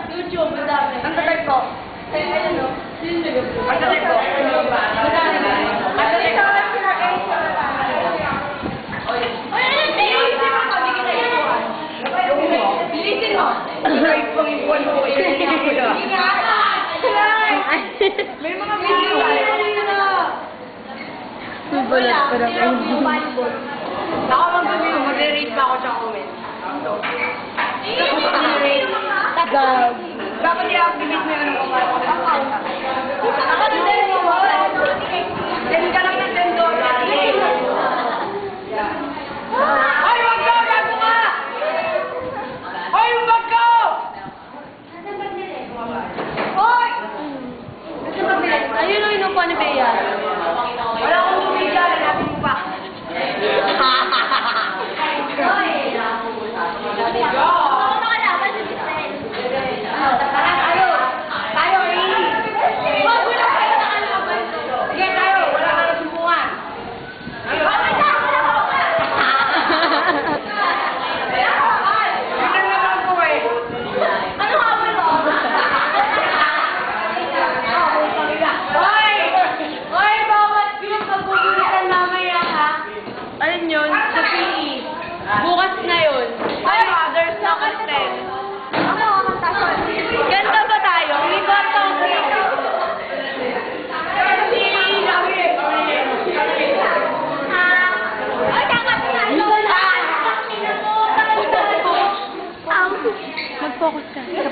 YouTube, madami. Ang tatay ko. Ayun, no? Sino nyo? Ang tatay ko. Madami. Ang tatay ko. Bilisin mo! Ay, pangiwan mo. May mga video Bulot pa na kayo. Ako mag-review, mag-rate pa ako sa comment. Gag. Dapat i-activate mo yung account. Ako na din mo. Send ka lang ng $10. Ay, wag ka! Gago ka! Ay, wag ka! Hoy! Ayun ang inupuan ni Bea. Wala akong tubig dyan. Hanapin mo pa. Ayun yun, sa PE. Bukas na yun. Ay, others na content. Ganda ba tayo? May batang Mag-focus ka. Sa